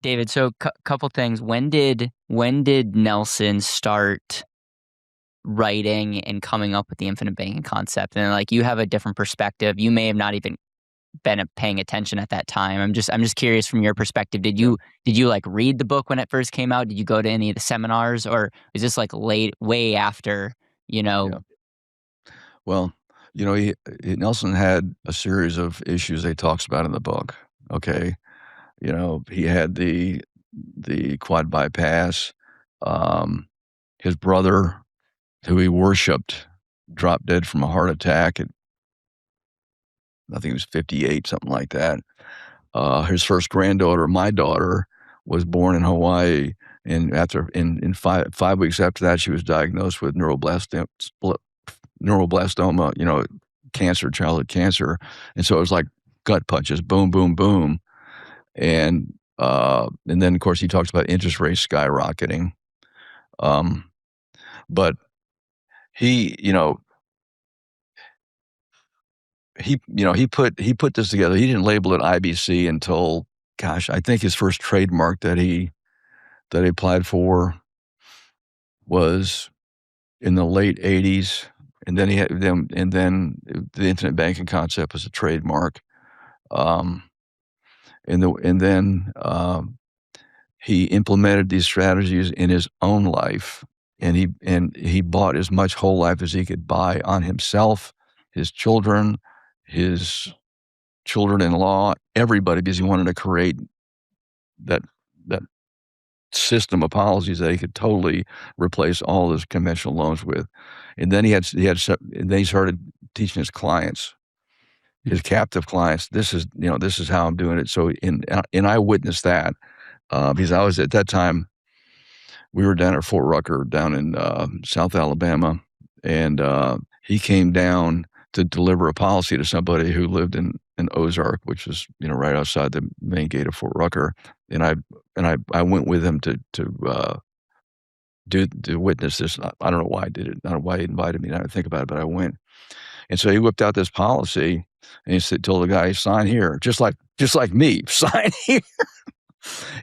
David, so couple things. When did Nelson start writing and coming up with the infinite banking concept? And like you have a different perspective. You may have not even been paying attention at that time. I'm just curious from your perspective. Did Yeah. you like read the book when it first came out? Did you go to any of the seminars, or is this like late, way after? You know, Yeah. Well, Nelson had a series of issues that he talks about in the book. Okay. He had the quad bypass. Um, his brother, who he worshipped, dropped dead from a heart attack at, I think he was 58, something like that. His first granddaughter, my daughter, was born in Hawaii, and in 5 weeks after that, she was diagnosed with neuroblastoma, cancer, childhood cancer, and so it was like gut punches, boom, boom, boom, and then of course he talks about interest rates skyrocketing, um, but he, he put this together. He didn't label it IBC until, gosh, I think his first trademark that he applied for was in the late '80s, and then he had them, and then the internet banking concept was a trademark. Um, and then he implemented these strategies in his own life, and he bought as much whole life as he could buy on himself, his children, his children-in-law, everybody, because he wanted to create that that system of policies that he could totally replace all those conventional loans with. And then and then he started teaching his clients, his captive clients, this is how I'm doing it. So and I witnessed that because I was at that time, we were down at Fort Rucker down in South Alabama, and he came down to deliver a policy to somebody who lived in Ozark, which is right outside the main gate of Fort Rucker, and I went with him to witness this. I don't know why I did it. I don't know why he invited me. I didn't think about it, but I went. And so he whipped out this policy, and told the guy, "Sign here," just like me, sign here.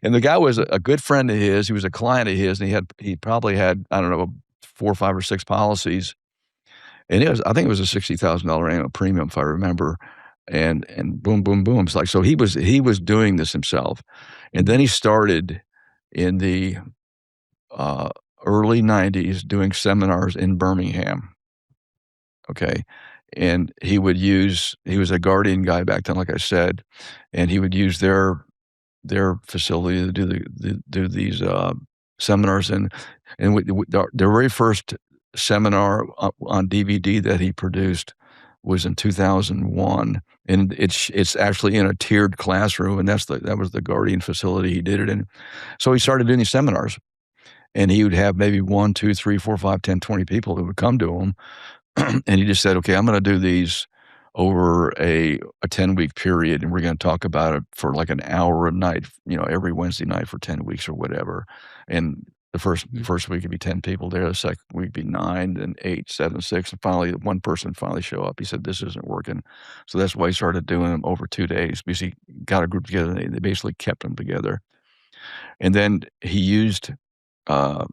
And the guy was a good friend of his. He was a client of his, and he probably had, I don't know, 4 or 5 or 6 policies. And I think it was a $60,000 annual premium, if I remember. And boom, boom, boom. It's like, so he was doing this himself. And then he started in the uh, early '90s doing seminars in Birmingham. Okay. And he was a Guardian guy back then, like I said, and he would use their facility to do these seminars. And the very first seminar on DVD that he produced was in 2001, and it's actually in a tiered classroom, and that was the Guardian facility he did it in. So he started doing these seminars, and he would have maybe 1, 2, 3, 4, 5, 10, 20 people that would come to him, and he just said, "Okay, I'm going to do these over a 10-week period, and we're going to talk about it for like an hour a night, every Wednesday night for 10 weeks or whatever." And the first week would be 10 people there. The second week would be 9, then 8, 7, 6, and finally one person finally show up. He said, "This isn't working." So that's why he started doing them over 2 days, because he got a group together, and they basically kept them together. And then he used, uh,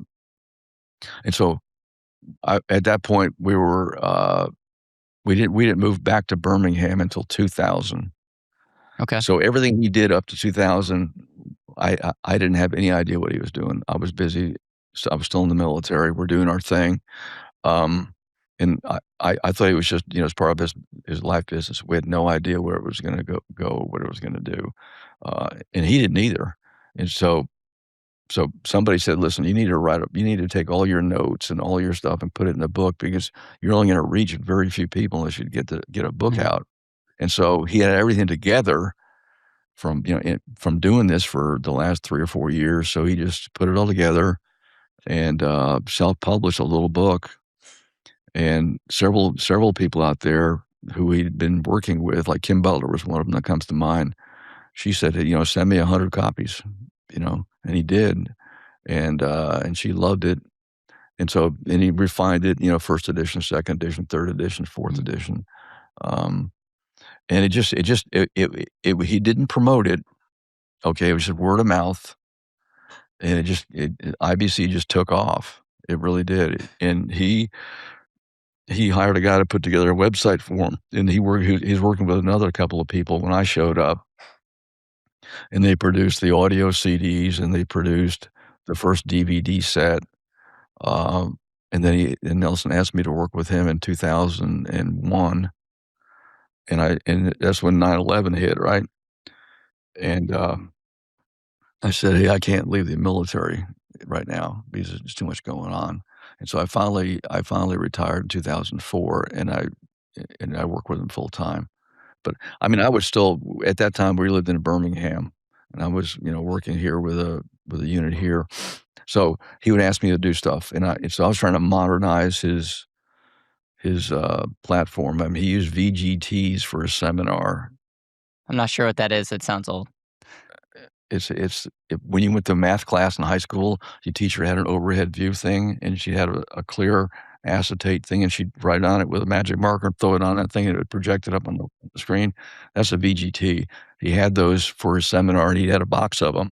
and so at that point we didn't move back to Birmingham until 2000. okay. So everything he did up to 2000, I didn't have any idea what he was doing. I was busy. So I was still in the military. We're doing our thing. Um, and I thought he was just, as part of his life business. We had no idea where it was going to go, what it was going to do. And he didn't either. And so somebody said, "Listen, you need to take all your notes and all your stuff and put it in a book, because you're only going to reach very few people unless you get a book Mhm. out." And so he had everything together from doing this for the last 3 or 4 years. So he just put it all together and self-published a little book. And several people out there who he'd been working with, like Kim Butler was one of them that comes to mind. She said, "Hey, send me 100 copies," and he did. And she loved it. And he refined it, first edition, second edition, third edition, fourth Mhm. edition. Um, and he didn't promote it. Okay, it was just word of mouth, and IBC just took off. It really did, and he hired a guy to put together a website for him, and he's working with another couple of people when I showed up, and they produced the audio CDs, and they produced the first DVD set, um, and Nelson asked me to work with him in 2001, and that's when 9/11 hit, right? And, I said, "Hey, I can't leave the military right now because there's too much going on." And so I finally retired in 2004, and I work with him full time. But, I mean, I was still at that time, we lived in Birmingham, and I was, working here with a unit here. So, he would ask me to do stuff, and so I was trying to modernize his platform. I mean, he used VGTs for a seminar. I'm not sure what that is. It sounds old. When you went to math class in high school, your teacher had an overhead view thing, and she had a clear acetate thing, and she'd write on it with a magic marker and throw it on that thing, and it would project it up on the screen. That's a VGT. He had those for his seminar, and he had a box of them.